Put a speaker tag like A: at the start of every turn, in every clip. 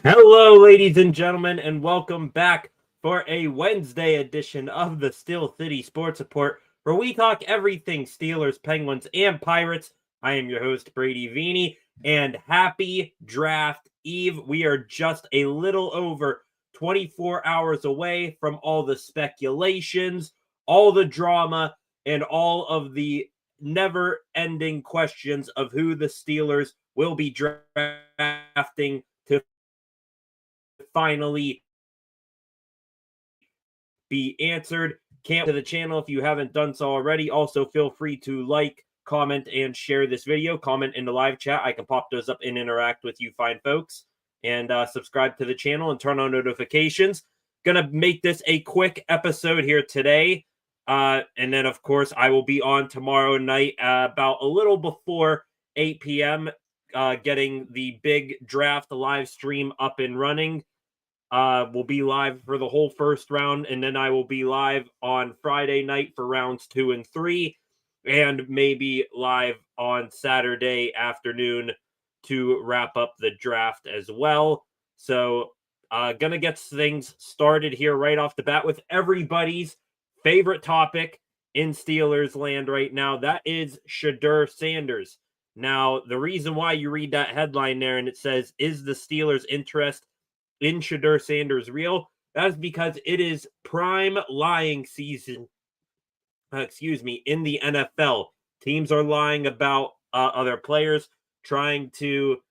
A: Hello, ladies and gentlemen, and welcome back for a Wednesday edition of the Steel City Sports Report, where we talk everything Steelers, Penguins, and Pirates. I am your host, Brady Vini, and happy draft eve. We are just a little over 24 hours away from all the speculations, all the drama, and all of the never-ending questions of who the Steelers will be drafting to finally be answered. Can't to the channel if you haven't done so already. Also, feel free to like, comment, and share this video. Comment in the live chat. I can pop those up and interact with you fine folks. And subscribe to the channel and turn on notifications. Gonna make this a quick episode here today. And then, of course, I will be on tomorrow night about a little before 8 p.m. Getting the big draft live stream up and running. We'll be live for the whole first round, and then I will be live on Friday night for rounds 2 and 3, and maybe live on Saturday afternoon to wrap up the draft as well. So, gonna get things started here right off the bat with everybody's favorite topic in Steelers land right now. That is Shedeur Sanders. Now, the reason why you read that headline there and it says, "Is the Steelers' interest in Shedeur Sanders real?" That is because it is prime lying season, in the NFL. Teams are lying about other players, trying to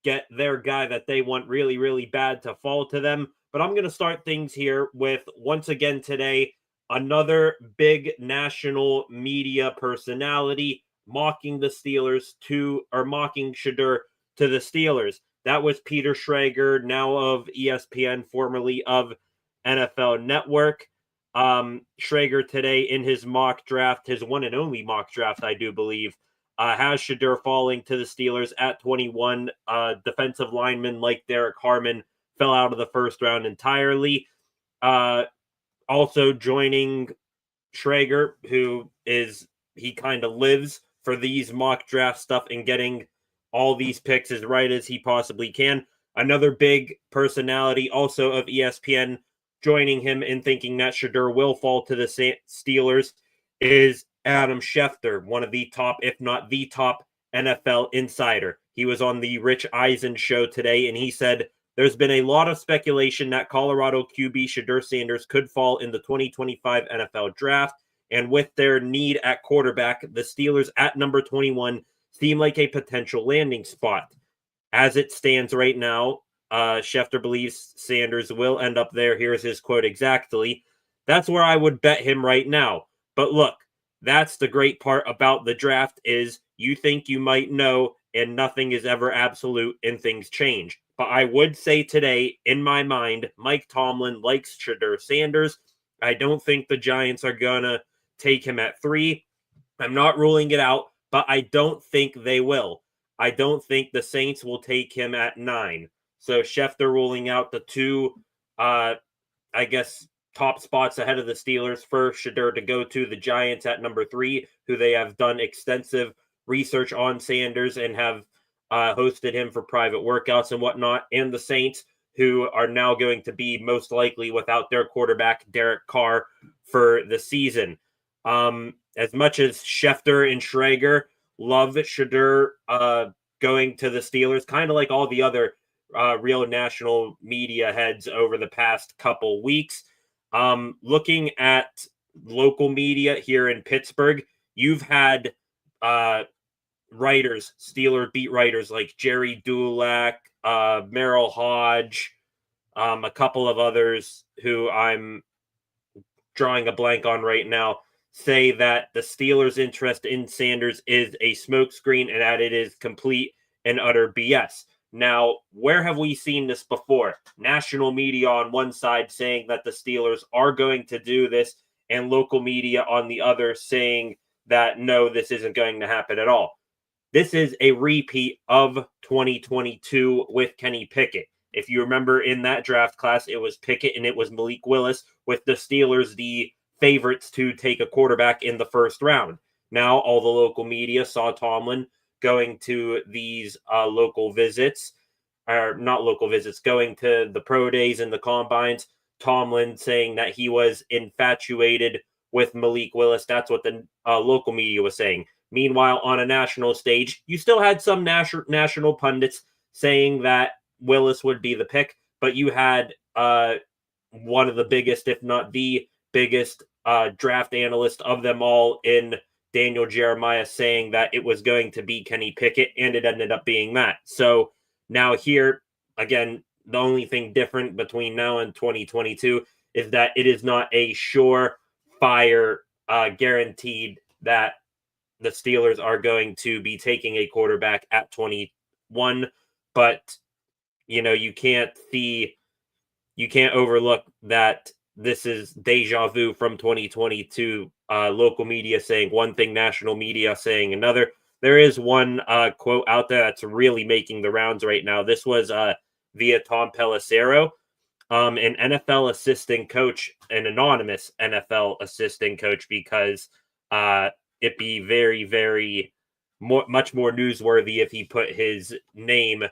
A: get their guy that they want really, really bad to fall to them. But I'm going to start things here with, once again today, another big national media personality mocking the Steelers or mocking Shedeur to the Steelers. That was Peter Schrager, now of ESPN, formerly of NFL Network. Schrager today in his mock draft, his one and only mock draft, I do believe, has Shedeur falling to the Steelers at 21. Defensive lineman like Derek Harmon fell out of the first round entirely. Also joining Schrager, he kind of lives for these mock draft stuff and getting all these picks as right as he possibly can. Another big personality, also of ESPN, joining him in thinking that Shedeur will fall to the Steelers is Adam Schefter, one of the top, if not the top, NFL insider. He was on the Rich Eisen show today, and he said there's been a lot of speculation that Colorado QB Shedeur Sanders could fall in the 2025 NFL draft, and with their need at quarterback, the Steelers at number 21 seem like a potential landing spot. As it stands right now, Schefter believes Sanders will end up there. Here's his quote exactly. "That's where I would bet him right now. But look, that's the great part about the draft is you think you might know, and nothing is ever absolute and things change. But I would say today, in my mind, Mike Tomlin likes Shedeur Sanders. I don't think the Giants are going to take him at 3. I'm not ruling it out, but I don't think they will. I don't think the Saints will take him at 9. So Schefter ruling out the two, I guess, top spots ahead of the Steelers for Shedeur to go to. The Giants at number 3, who they have done extensive research on Sanders and have hosted him for private workouts and whatnot. And the Saints, who are now going to be most likely without their quarterback, Derek Carr, for the season. As much as Schefter and Schrager love Shedeur going to the Steelers, kind of like all the other real national media heads over the past couple weeks. Looking at local media here in Pittsburgh, you've had writers, Steeler beat writers like Jerry Dulac, Merrill Hodge, a couple of others who I'm drawing a blank on right now, say that the Steelers' interest in Sanders is a smokescreen and that it is complete and utter BS. Now, where have we seen this before? National media on one side saying that the Steelers are going to do this, and local media on the other saying that no, this isn't going to happen at all. This is a repeat of 2022 with Kenny Pickett. If you remember in that draft class, it was Pickett and it was Malik Willis, with the Steelers the favorites to take a quarterback in the first round. Now, all the local media saw Tomlin going to these local visits, or not local visits, going to the pro days and the combines. Tomlin saying that he was infatuated with Malik Willis. That's what the local media was saying. Meanwhile, on a national stage, you still had some national pundits saying that Willis would be the pick, but you had one of the biggest, if not the biggest, draft analyst of them all in Daniel Jeremiah saying that it was going to be Kenny Pickett, and it ended up being that. So now here, again, the only thing different between now and 2022 is that it is not a surefire guaranteed that the Steelers are going to be taking a quarterback at 21, but you can't overlook that this is deja vu from 2022. Local media saying one thing, national media saying another. There is one quote out there that's really making the rounds right now. This was via Tom Pelissero, an NFL assistant coach, an anonymous NFL assistant coach, because it'd be very, very much more newsworthy if he put his name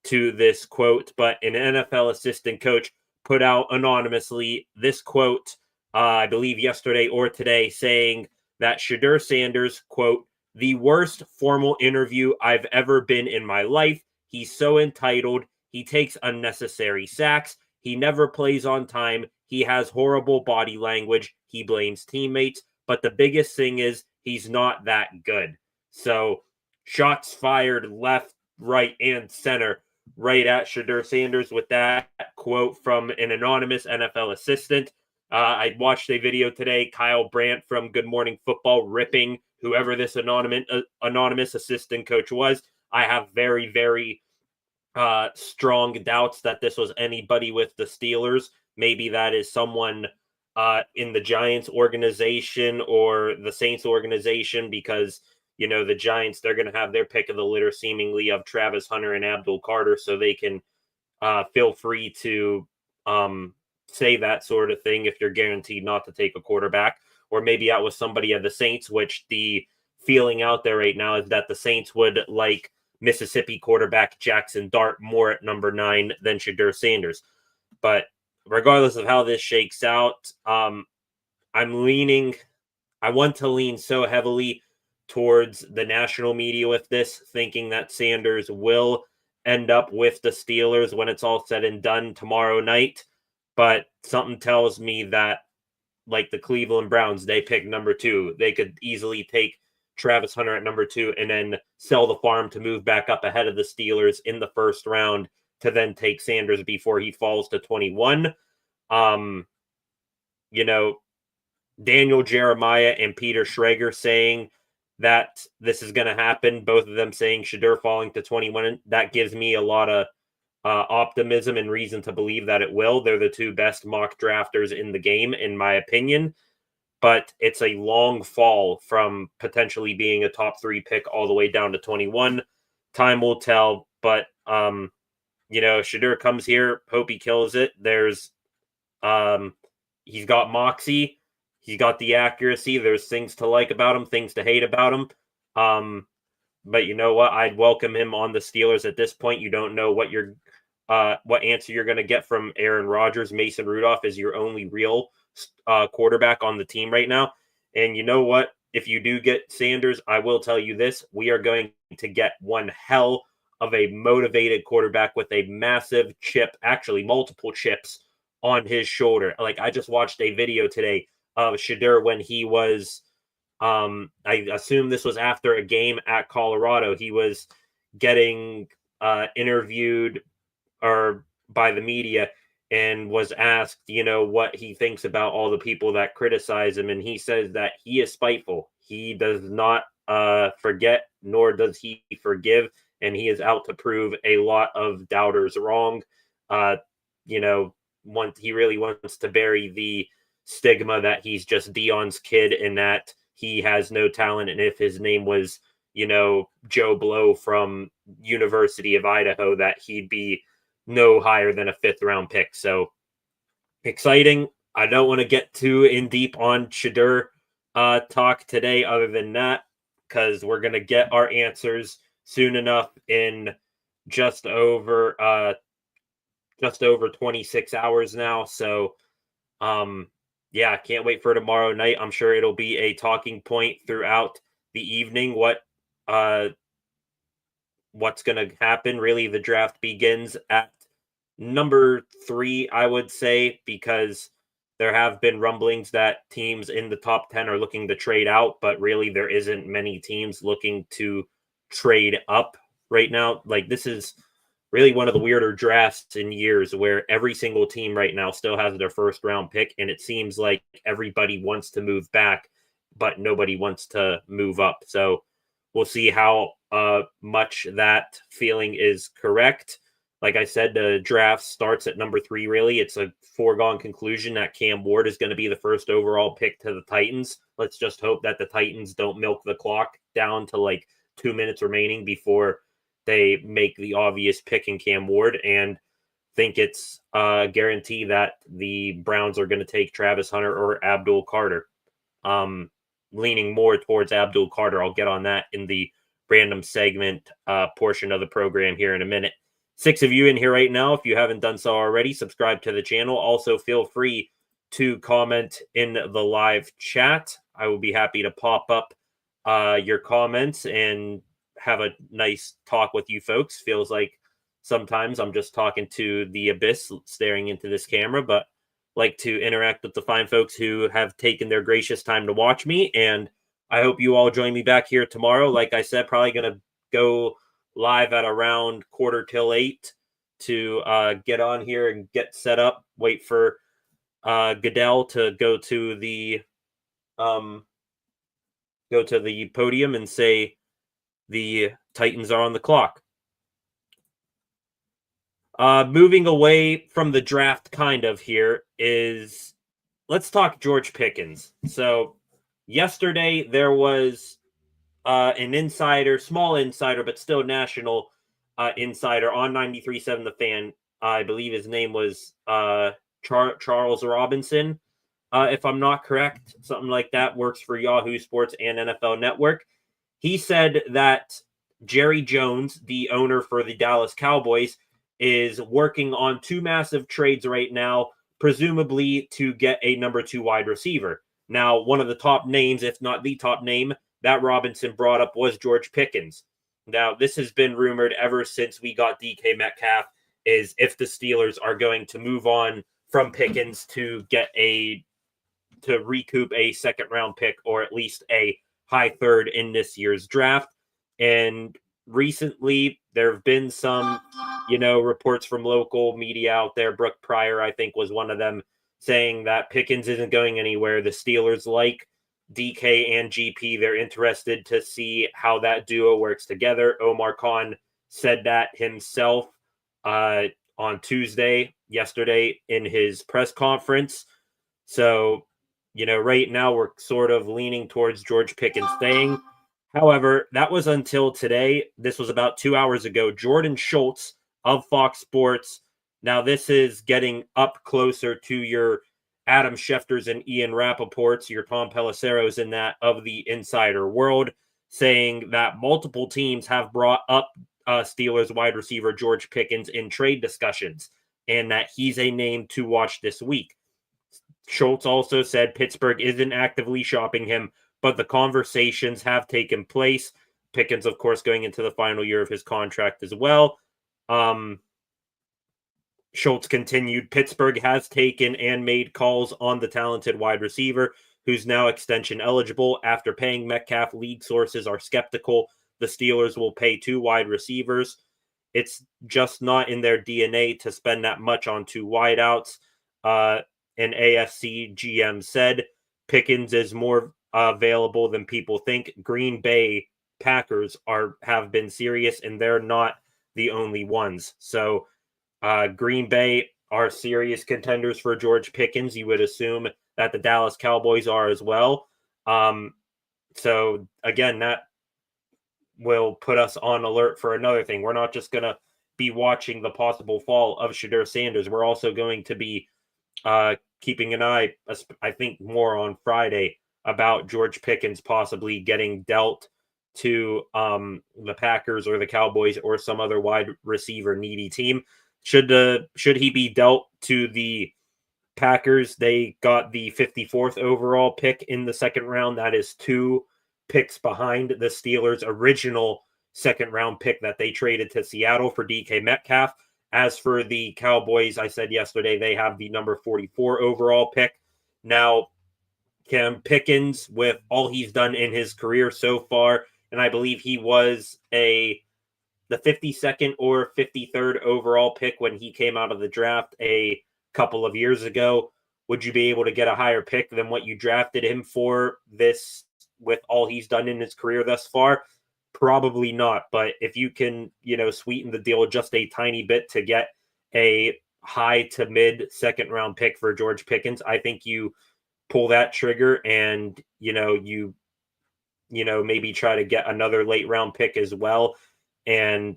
A: to this quote. But an NFL assistant coach put out anonymously this quote, I believe yesterday or today, saying that Shedeur Sanders, quote, "the worst formal interview I've ever been in my life. He's so entitled. He takes unnecessary sacks. He never plays on time. He has horrible body language. He blames teammates. But the biggest thing is he's not that good." So shots fired left, right, and center right at Shedeur Sanders with that quote from an anonymous NFL assistant. I watched a video today, Kyle Brandt from Good Morning Football ripping whoever this anonymous assistant coach was. I have very, very strong doubts that this was anybody with the Steelers. Maybe that is someone in the Giants organization or the Saints organization, because the Giants, they're going to have their pick of the litter seemingly of Travis Hunter and Abdul Carter, so they can feel free to say that sort of thing if you're guaranteed not to take a quarterback. Or maybe that was somebody at the Saints, which the feeling out there right now is that the Saints would like Mississippi quarterback Jackson Dart more at number 9 than Shedeur Sanders. But regardless of how this shakes out, I want to lean so heavily towards the national media with this, thinking that Sanders will end up with the Steelers when it's all said and done tomorrow night. But something tells me that, like the Cleveland Browns, they pick number 2. They could easily take Travis Hunter at number 2 and then sell the farm to move back up ahead of the Steelers in the first round to then take Sanders before he falls to 21. Daniel Jeremiah and Peter Schrager saying that this is going to happen, both of them saying Shedeur falling to 21, that gives me a lot of optimism and reason to believe that it will. They're the 2 best mock drafters in the game, in my opinion. But it's a long fall from potentially being a top 3 pick all the way down to 21. Time will tell. But, Shedeur comes here. Hope he kills it. He's got moxie. He's got the accuracy. There's things to like about him, things to hate about him. But you know what? I'd welcome him on the Steelers at this point. You don't know what answer you're going to get from Aaron Rodgers. Mason Rudolph is your only real quarterback on the team right now. And you know what? If you do get Sanders, I will tell you this: we are going to get one hell of a motivated quarterback with a massive chip, actually multiple chips on his shoulder. Like, I just watched a video today of Shedeur when he was, I assume this was after a game at Colorado. He was getting interviewed by the media and was asked, what he thinks about all the people that criticize him. And he says that he is spiteful. He does not forget, nor does he forgive. And he is out to prove a lot of doubters wrong. He really wants to bury the stigma that he's just Deion's kid and that he has no talent. And if his name was, Joe Blow from University of Idaho, that he'd be no higher than a 5th round pick. So exciting. I don't want to get too in deep on Shedeur talk today other than that, because we're going to get our answers soon enough in just over 26 hours now. So yeah, I can't wait for tomorrow night. I'm sure it'll be a talking point throughout the evening. What's going to happen? Really, the draft begins at number 3, I would say, because there have been rumblings that teams in the top 10 are looking to trade out, but really there isn't many teams looking to trade up right now. Like, this is really one of the weirder drafts in years, where every single team right now still has their first round pick, and it seems like everybody wants to move back, but nobody wants to move up. So we'll see how much that feeling is correct. Like I said, the draft starts at number 3, really. It's a foregone conclusion that Cam Ward is going to be the first overall pick to the Titans. Let's just hope that the Titans don't milk the clock down to like 2 minutes remaining before they make the obvious pick in Cam Ward, and think it's a guarantee that the Browns are going to take Travis Hunter or Abdul Carter. Leaning more towards Abdul Carter. I'll get on that in the random segment portion of the program here in a minute. 6 of you in here right now. If you haven't done so already, subscribe to the channel. Also, feel free to comment in the live chat. I will be happy to pop up your comments and have a nice talk with you folks. Feels like sometimes I'm just talking to the abyss, staring into this camera, but like to interact with the fine folks who have taken their gracious time to watch me. And I hope you all join me back here tomorrow. Like I said, probably going to go live at around 7:45 to get on here and get set up. Wait for Goodell to go to the podium and say the Titans are on the clock. Moving away from the draft kind of here is, let's talk George Pickens. So yesterday there was an insider, small insider, but still national insider on 93.7 The Fan. I believe his name was Charles Robinson, if I'm not correct. Something like that. Works for Yahoo Sports and NFL Network. He said that Jerry Jones, the owner for the Dallas Cowboys, is working on 2 massive trades right now, presumably to get a number 2 wide receiver. Now, one of the top names, if not the top name, that Robinson brought up was George Pickens. Now, this has been rumored ever since we got DK Metcalf, is if the Steelers are going to move on from Pickens to recoup a second-round pick, or at least a high third in this year's draft. And recently, there have been some, reports from local media out there. Brooke Pryor, I think, was one of them, saying that Pickens isn't going anywhere. The Steelers like DK and GP. They're interested to see how that duo works together. Omar Khan said that himself on Tuesday, yesterday, in his press conference. So, right now we're sort of leaning towards George Pickens staying. However, that was until today. This was about 2 hours ago. Jordan Schultz of Fox Sports. Now, this is getting up closer to your Adam Schefters and Ian Rappaports, your Tom Pelisseros in that of the insider world, saying that multiple teams have brought up Steelers wide receiver George Pickens in trade discussions, and that he's a name to watch this week. Schultz also said Pittsburgh isn't actively shopping him, but the conversations have taken place. Pickens, of course, going into the final year of his contract as well. Schultz continued, Pittsburgh has taken and made calls on the talented wide receiver, who's now extension eligible. After paying Metcalf, league sources are skeptical the Steelers will pay 2 wide receivers. It's just not in their DNA to spend that much on 2 wideouts. An AFC GM said Pickens is more available than people think. Green Bay Packers have been serious, and they're not the only ones. So Green Bay are serious contenders for George Pickens. You would assume that the Dallas Cowboys are as well. So again, that will put us on alert for another thing. We're not just going to be watching the possible fall of Shedeur Sanders. We're also going to be keeping an eye, I think, more on Friday about George Pickens possibly getting dealt to the Packers or the Cowboys or some other wide receiver needy team. Should he be dealt to the Packers? They got the 54th overall pick in the second round. That is 2 picks behind the Steelers' original second round pick that they traded to Seattle for DK Metcalf. As for the Cowboys, I said yesterday they have the number 44 overall pick. Now, Cam Pickens, with all he's done in his career so far, and I believe he was the 52nd or 53rd overall pick when he came out of the draft a couple of years ago. Would you be able to get a higher pick than what you drafted him for this, with all he's done in his career thus far? Probably not. But if you can, sweeten the deal just a tiny bit to get a high to mid second round pick for George Pickens, I think you pull that trigger and, you maybe try to get another late round pick as well and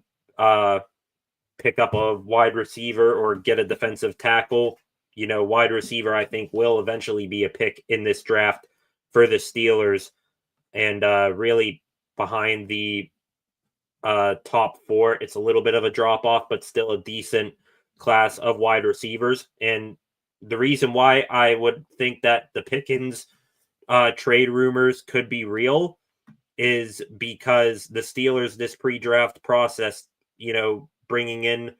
A: pick up a wide receiver or get a defensive tackle. Wide receiver, I think, will eventually be a pick in this draft for the Steelers. And really behind the top 4, it's a little bit of a drop off, but still a decent class of wide receivers. And the reason why I would think that the Pickens trade rumors could be real is because the Steelers, this pre-draft process, bringing in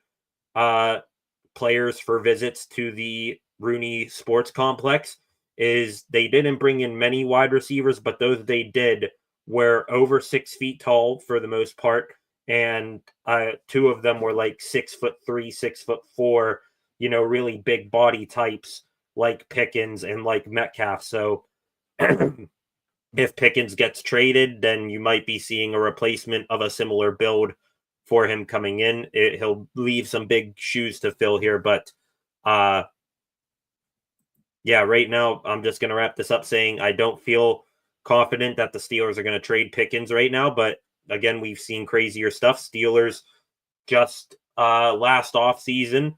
A: players for visits to the Rooney Sports Complex, is they didn't bring in many wide receivers, but those they did were over 6 feet tall for the most part. And 2 of them were like 6'3", 6'4", really big body types like Pickens and like Metcalf. So if Pickens gets traded, then you might be seeing a replacement of a similar build for him coming in. He'll leave some big shoes to fill here, but yeah, right now I'm just going to wrap this up saying I don't feel confident that the Steelers are going to trade Pickens right now, but again, we've seen crazier stuff. Steelers just last offseason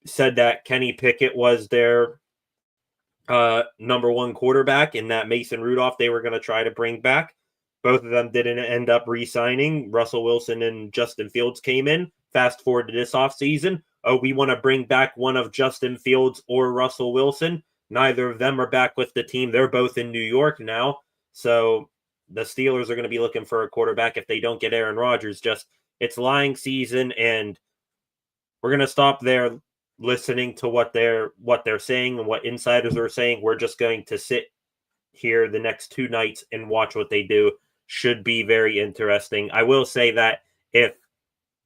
A: said that Kenny Pickett was their number 1 quarterback and that Mason Rudolph they were going to try to bring back. Both of them didn't end up re-signing. Russell Wilson and Justin Fields came in. Fast forward to this offseason. Oh, we want to bring back one of Justin Fields or Russell Wilson. Neither of them are back with the team. They're both in New York now. So the Steelers are going to be looking for a quarterback if they don't get Aaron Rodgers. It's lying season, and we're going to stop there listening to what they're saying and what insiders are saying. We're just going to sit here the next 2 nights and watch what they do. Should be very interesting. I will say that if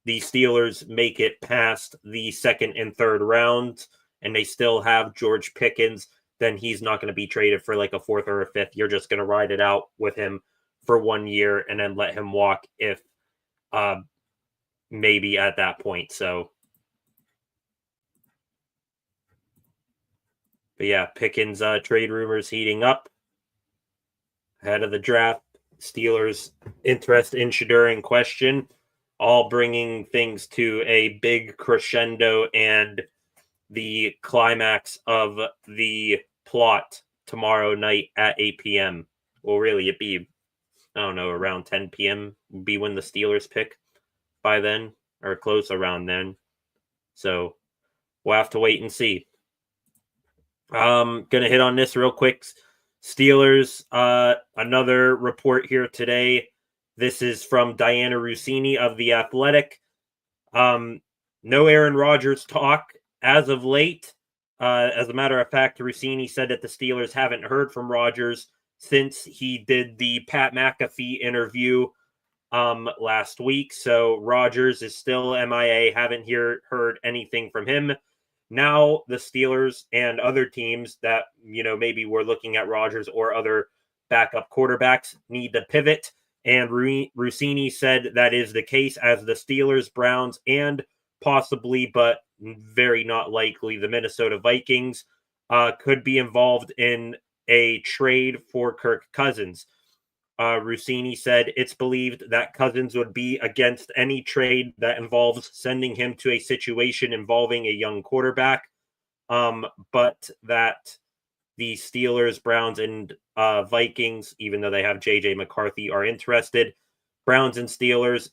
A: the Steelers make it past the second and third rounds and they still have George Pickens, then he's not going to be traded for like a 4th or a 5th. You're just going to ride it out with him for 1 year and then let him walk if maybe at that point. So, but yeah, Pickens trade rumors heating up ahead of the draft. Steelers' interest in Shedeur in question, all bringing things to a big crescendo and the climax of the plot tomorrow night at 8 p.m. Well, really, it'd be, I don't know, around 10 p.m. would be when the Steelers pick by then, or close around then. So we'll have to wait and see. Gonna hit on this real quick. Steelers, another report here today. This is from Diana Rossini of The Athletic. No Aaron Rodgers talk as of late. As a matter of fact, Rossini said that the Steelers haven't heard from Rodgers since he did the Pat McAfee interview last week. So Rodgers is still MIA. Haven't heard anything from him. Now the Steelers and other teams that, maybe we're looking at Rodgers or other backup quarterbacks need to pivot. And Rossini said that is the case, as the Steelers, Browns, and possibly, but very not likely, the Minnesota Vikings could be involved in a trade for Kirk Cousins. Rossini said it's believed that Cousins would be against any trade that involves sending him to a situation involving a young quarterback, but that the Steelers, Browns, and Vikings, even though they have J.J. McCarthy, are interested. Browns and Steelers.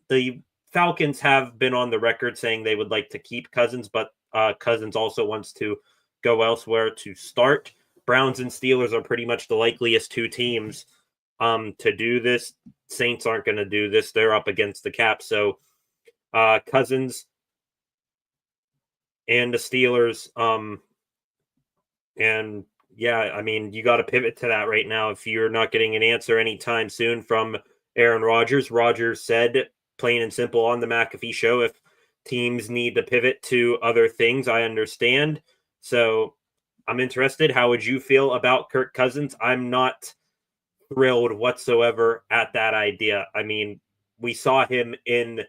A: The Falcons have been on the record saying they would like to keep Cousins, but Cousins also wants to go elsewhere to start. Browns and Steelers are pretty much the likeliest two teams to do this. Saints aren't going to do this. They're up against the cap. So Cousins and the Steelers. And yeah, I mean, you got to pivot to that right now. If you're not getting an answer anytime soon from Aaron Rodgers, Rodgers said plain and simple on the McAfee show, if teams need to pivot to other things, I understand. So I'm interested. How would you feel about Kirk Cousins? I'm not thrilled whatsoever at that idea. I mean, we saw him in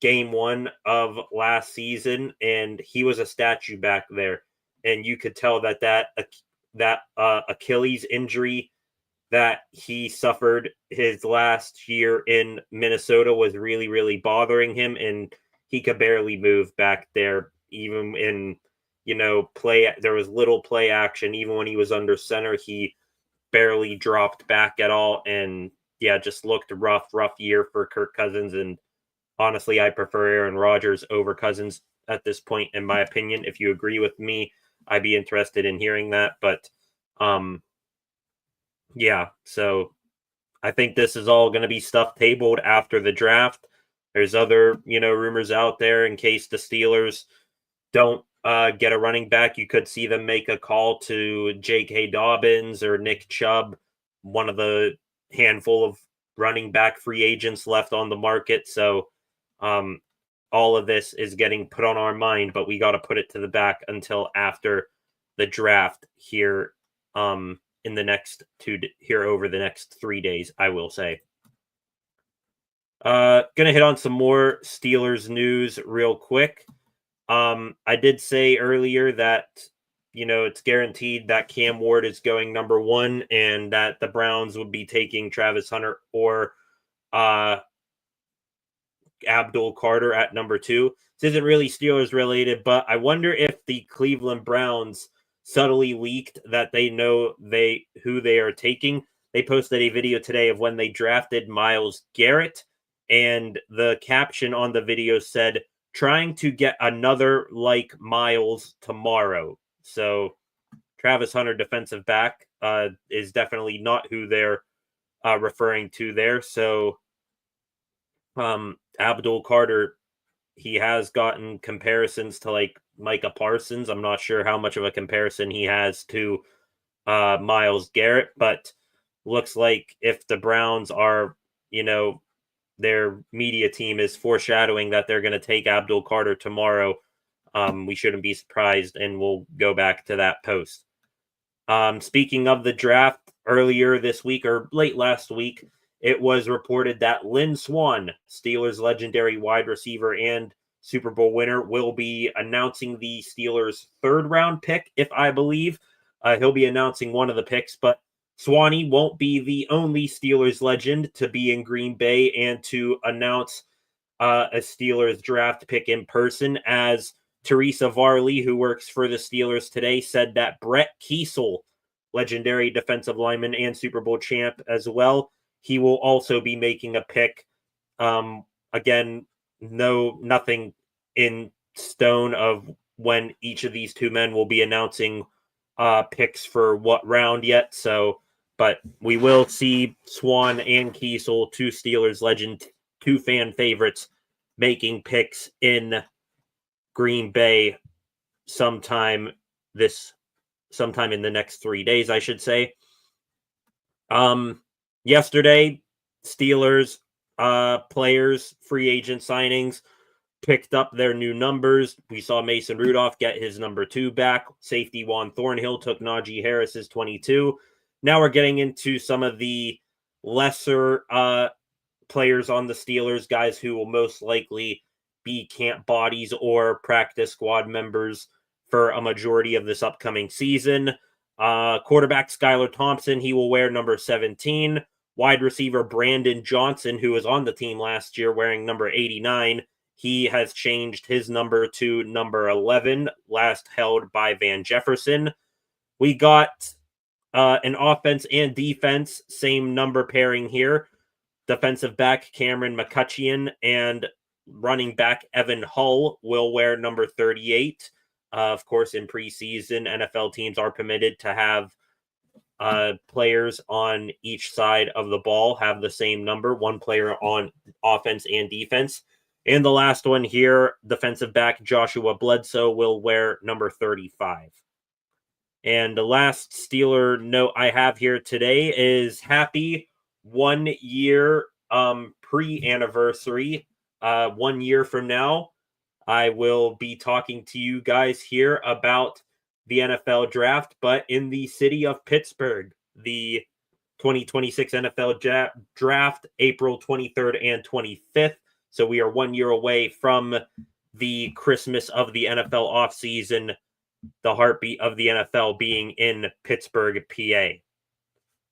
A: game one of last season, and he was a statue back there. And you could tell that Achilles injury that he suffered his last year in Minnesota was really, really bothering him, and he could barely move back there. Even in play, there was little play action. Even when he was under center, he barely dropped back at all, and yeah, just looked rough year for Kirk Cousins. And honestly, I prefer Aaron Rodgers over Cousins at this point, in my opinion. If you agree with me, I'd be interested in hearing that. But yeah, so I think this is all going to be stuff tabled after the draft. There's other, rumors out there in case the Steelers don't get a running back. You could see them make a call to J.K. Dobbins or Nick Chubb, one of the handful of running back free agents left on the market. So all of this is getting put on our mind, but we got to put it to the back until after the draft here in the next over the next 3 days, I will say. Gonna hit on some more Steelers news real quick. I did say earlier that it's guaranteed that Cam Ward is going number 1 and that the Browns would be taking Travis Hunter or Abdul Carter at number 2. This isn't really Steelers related, but I wonder if the Cleveland Browns subtly leaked that they know who they are taking. They posted a video today of when they drafted Myles Garrett, and the caption on the video said, "Trying to get another like Myles tomorrow." So Travis Hunter, defensive back, is definitely not who they're referring to there. So Abdul Carter, he has gotten comparisons to like Micah Parsons. I'm not sure how much of a comparison he has to Myles Garrett, but looks like if the Browns are, their media team is foreshadowing that they're going to take Abdul Carter tomorrow, we shouldn't be surprised, and we'll go back to that post. Speaking of the draft, earlier this week or late last week, it was reported that Lynn Swann, Steelers legendary wide receiver and Super Bowl winner, will be announcing the Steelers' 3rd round pick, if I believe. He'll be announcing one of the picks, but Swanee won't be the only Steelers legend to be in Green Bay and to announce a Steelers draft pick in person, as Teresa Varley, who works for the Steelers today, said that Brett Kiesel, legendary defensive lineman and Super Bowl champ as well, he will also be making a pick. Again, nothing in stone of when each of these two men will be announcing picks for what round yet. So, but we will see Swann and Kiesel, two Steelers legend, two fan favorites, making picks in Green Bay sometime in the next 3 days, I should say. Yesterday, Steelers players, free agent signings picked up their new numbers. We saw Mason Rudolph get his number 2 back. Safety Juan Thornhill took Najee Harris's 22. Now we're getting into some of the lesser players on the Steelers, guys who will most likely be camp bodies or practice squad members for a majority of this upcoming season. Quarterback Skylar Thompson, he will wear number 17. Wide receiver Brandon Johnson, who was on the team last year wearing number 89, he has changed his number to number 11, last held by Van Jefferson. We got an offense and defense, same number pairing here. Defensive back Cameron McCutcheon and running back Evan Hull will wear number 38. Of course, in preseason, NFL teams are permitted to have players on each side of the ball have the same number, one player on offense and defense. And the last one here, defensive back Joshua Bledsoe will wear number 35. And the last Steeler note I have here today is happy 1 year pre-anniversary. 1 year from now, I will be talking to you guys here about the NFL draft, but in the city of Pittsburgh, the 2026 NFL draft, April 23rd and 25th. So we are 1 year away from the Christmas of the NFL offseason, the heartbeat of the NFL being in Pittsburgh, PA.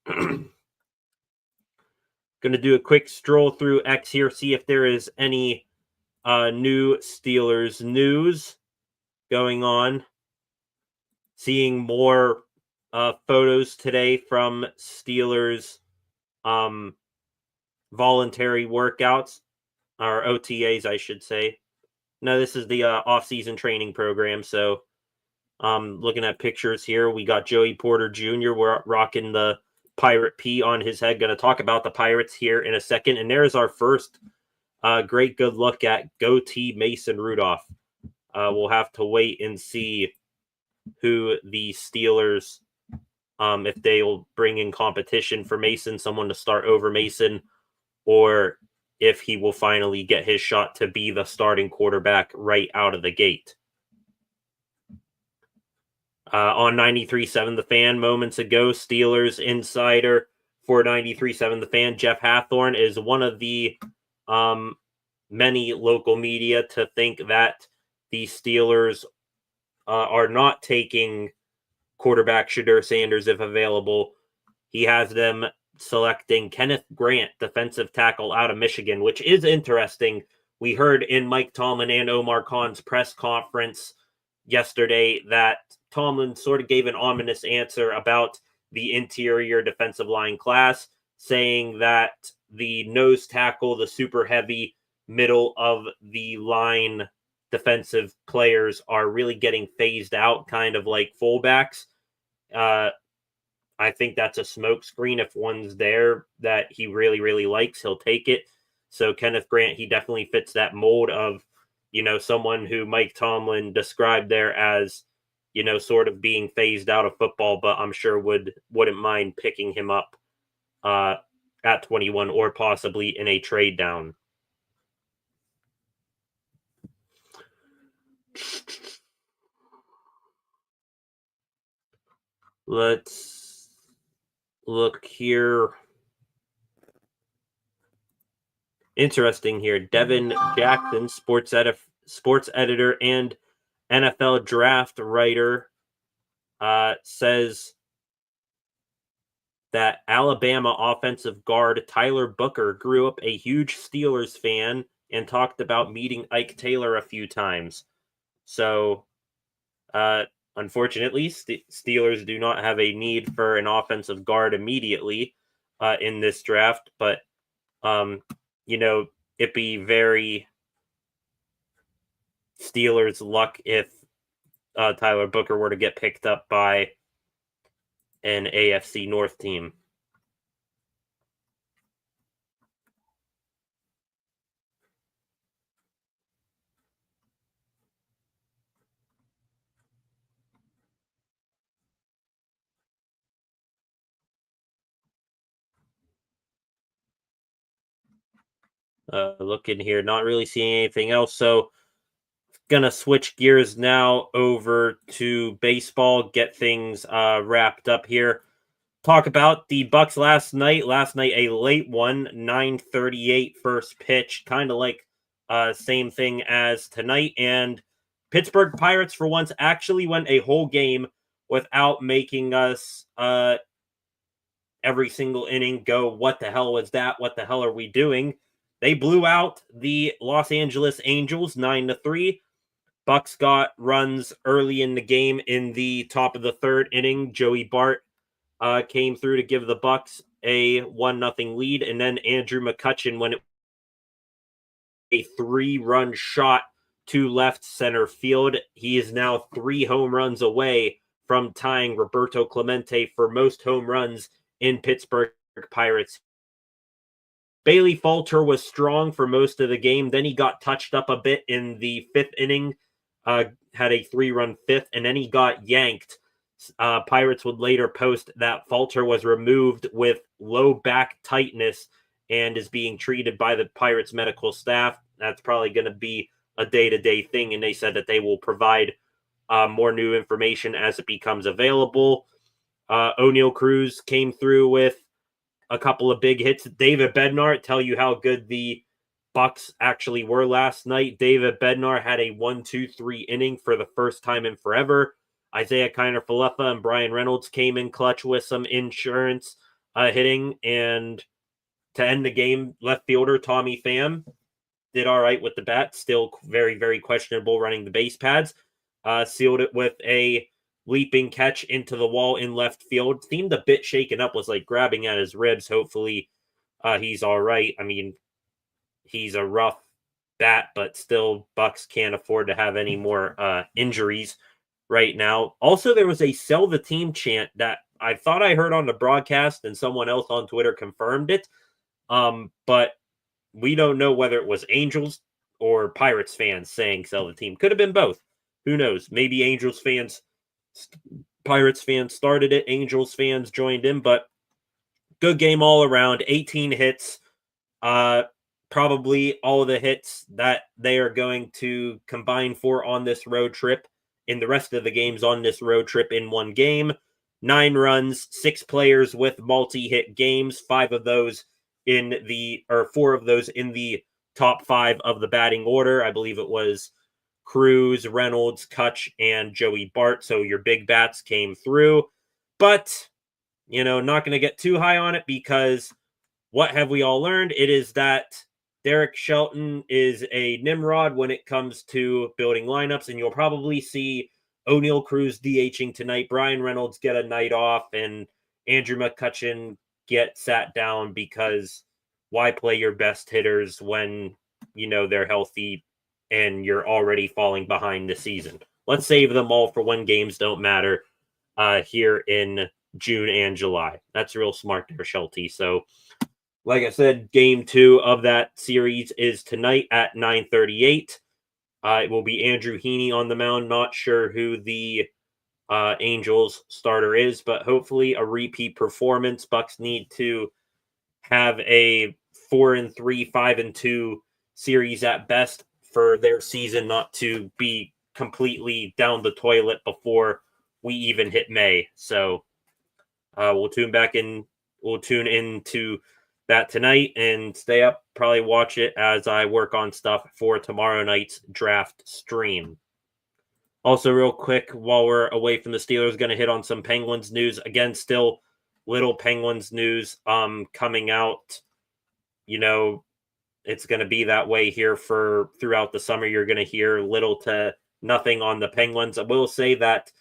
A: Going to do a quick stroll through X here, see if there is any new Steelers news going on. Seeing more photos today from Steelers voluntary workouts, or OTAs, I should say. No, this is the off-season training program, so looking at pictures here, we got Joey Porter Jr. We're rocking the Pirate P on his head. Going to talk about the Pirates here in a second. And there's our first great good look at goatee Mason Rudolph. We'll have to wait and see who the Steelers, if they'll bring in competition for Mason, someone to start over Mason, or if he will finally get his shot to be the starting quarterback right out of the gate. On 93.7 The Fan moments ago, Steelers insider for 93.7 The Fan, Jeff Hathorn, is one of the many local media to think that the Steelers are not taking quarterback Shedeur Sanders if available. He has them selecting Kenneth Grant, defensive tackle out of Michigan, which is interesting. We heard in Mike Tomlin and Omar Khan's press conference yesterday that Tomlin sort of gave an ominous answer about the interior defensive line class, saying that the nose tackle, the super heavy middle of the line defensive players are really getting phased out, kind of like fullbacks. I think that's a smokescreen. If one's there that he really, really likes, he'll take it. So Kenneth Grant, he definitely fits that mold of, someone who Mike Tomlin described there as, sort of being phased out of football, but I'm sure wouldn't mind picking him up at 21 or possibly in a trade down. Let's look here. Interesting here. Devin Jackson, sports editor and NFL draft writer, says that Alabama offensive guard Tyler Booker grew up a huge Steelers fan and talked about meeting Ike Taylor a few times. So, unfortunately, Steelers do not have a need for an offensive guard immediately in this draft, but it'd be very Steelers luck if Tyler Booker were to get picked up by an AFC North team. Looking here, not really seeing anything else. So, gonna switch gears now over to baseball, get things wrapped up here. Talk about the Bucks last night. Last night, a late one, 9:38 first pitch, kind of like same thing as tonight. And Pittsburgh Pirates, for once, actually went a whole game without making us every single inning go, what the hell was that? What the hell are we doing? They blew out the Los Angeles Angels 9-3. Bucks got runs early in the game in the top of the third inning. Joey Bart came through to give the Bucks a 1-0 lead, and then Andrew McCutchen, when it a 3-run shot to left center field. He is now 3 home runs away from tying Roberto Clemente for most home runs in Pittsburgh Pirates. Bailey Falter was strong for most of the game. Then he got touched up a bit in the 5th inning, had a 3-run 5th, and then he got yanked. Pirates would later post that Falter was removed with low back tightness and is being treated by the Pirates medical staff. That's probably going to be a day-to-day thing, and they said that they will provide more new information as it becomes available. O'Neal Cruz came through with a couple of big hits. David Bednar, tell you how good the Bucks actually were last night. David Bednar had a 1-2-3 inning for the first time in forever. Isaiah Kiner-Falefa and Brian Reynolds came in clutch with some insurance hitting. And to end the game, left fielder Tommy Pham did all right with the bat. Still very, very questionable running the base pads. Sealed it with a leaping catch into the wall in left field. Seemed a bit shaken up, was like grabbing at his ribs. Hopefully he's all right. I mean, he's a rough bat, but still Bucks can't afford to have any more injuries right now. Also, there was a sell the team chant that I thought I heard on the broadcast, and someone else on Twitter confirmed it. But we don't know whether it was Angels or Pirates fans saying sell the team. Could have been both. Who knows? Maybe Angels fans, Pirates fans started it. Angels fans joined in, but good game all around. 18 hits. Probably all of the hits that they are going to combine for on this road trip in the rest of the games on this road trip in one game. 9 runs, 6 players with multi-hit games, 4 of those in the top 5 of the batting order. I believe it was Cruz, Reynolds, Kutch, and Joey Bart. So your big bats came through. But, not going to get too high on it, because what have we all learned? It is that Derek Shelton is a Nimrod when it comes to building lineups, and you'll probably see O'Neal Cruz DHing tonight, Brian Reynolds get a night off, and Andrew McCutchen get sat down, because why play your best hitters when, they're healthy and you're already falling behind the season? Let's save them all for when games don't matter here in June and July. That's real smart there, Shelty. So, like I said, game 2 of that series is tonight at 9:38. It will be Andrew Heaney on the mound. Not sure who the Angels starter is, but hopefully a repeat performance. Bucks need to have a 4-3, 5-2 series at best for their season not to be completely down the toilet before we even hit May. So we'll tune into that tonight and stay up, probably watch it as I work on stuff for tomorrow night's draft stream. Also, real quick, while we're away from the Steelers, going to hit on some Penguins news. Again, still little Penguins news coming out. It's going to be that way here for throughout the summer. You're going to hear little to nothing on the Penguins. I will say that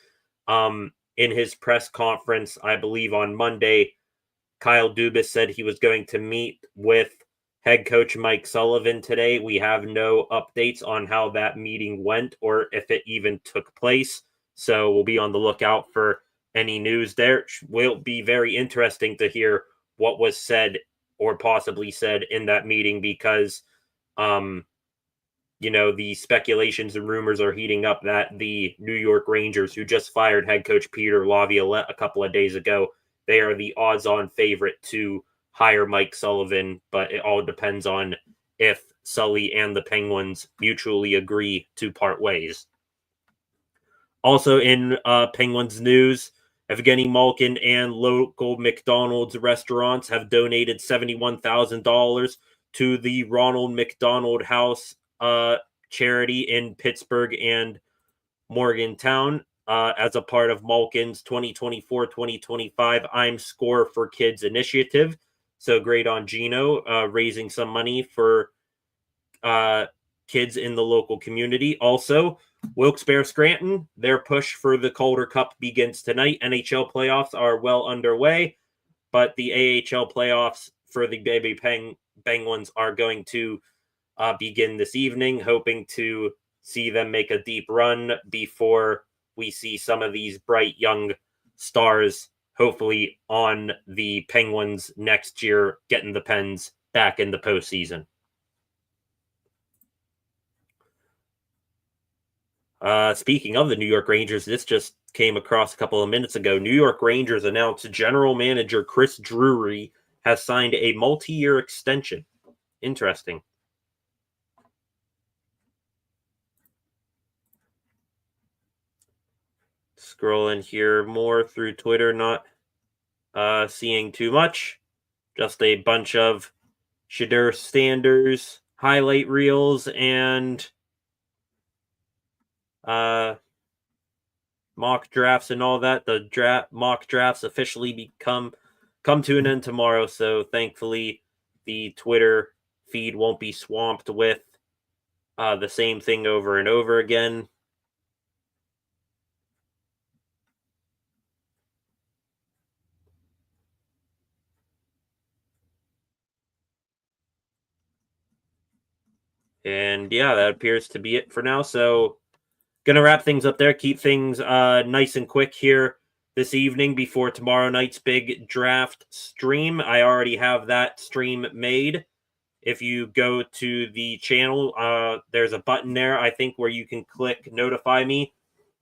A: in his press conference, I believe on Monday, Kyle Dubas said he was going to meet with head coach Mike Sullivan today. We have no updates on how that meeting went or if it even took place. So we'll be on the lookout for any news there. It will be very interesting to hear what was said or possibly said in that meeting, because, the speculations and rumors are heating up that the New York Rangers, who just fired head coach Peter Laviolette a couple of days ago, they are the odds-on favorite to hire Mike Sullivan, but it all depends on if Sully and the Penguins mutually agree to part ways. Also in Penguins news, Evgeny Malkin and local McDonald's restaurants have donated $71,000 to the Ronald McDonald House charity in Pittsburgh and Morgantown. As a part of Malkin's 2024-2025 I'm Score for Kids initiative. So great on Gino, raising some money for kids in the local community. Also, Wilkes-Barre Scranton, their push for the Calder Cup begins tonight. NHL playoffs are well underway. but the AHL playoffs for the Baby Penguins are going to begin this evening, hoping to see them make a deep run before we see some of these bright young stars, hopefully on the Penguins next year, getting the Pens back in the postseason. Speaking of the New York Rangers, this just came across a couple of minutes ago. New York Rangers announced general manager Chris Drury has signed a multi-year extension. Interesting. Scrolling here more through Twitter, not seeing too much. Just a bunch of Shedeur standers, highlight reels, and mock drafts and all that. The mock drafts officially come to an end tomorrow, so thankfully the Twitter feed won't be swamped with the same thing over and over again. And yeah, that appears to be it for now. So gonna wrap things up there. Keep things nice and quick here this evening before tomorrow night's big draft stream. I already have that stream made. If you go to the channel, there's a button there, I think, where you can click notify me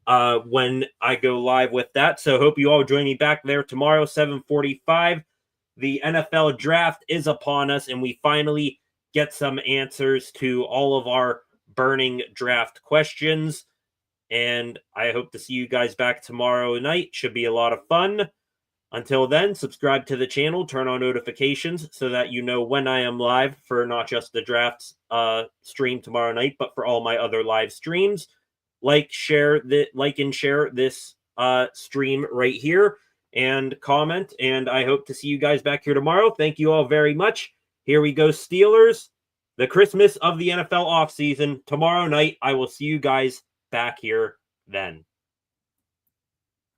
A: when I go live with that. So hope you all join me back there tomorrow, 7:45. The NFL draft is upon us, and we finally get some answers to all of our burning draft questions. And I hope to see you guys back tomorrow night. Should be a lot of fun. Until then, subscribe to the channel, turn on notifications so that you know when I am live for not just the drafts stream tomorrow night, but for all my other live streams. Like and share this stream right here, and comment. And I hope to see you guys back here tomorrow. Thank you all very much. Here we go, Steelers. The Christmas of the NFL offseason. Tomorrow night, I will see you guys back here then.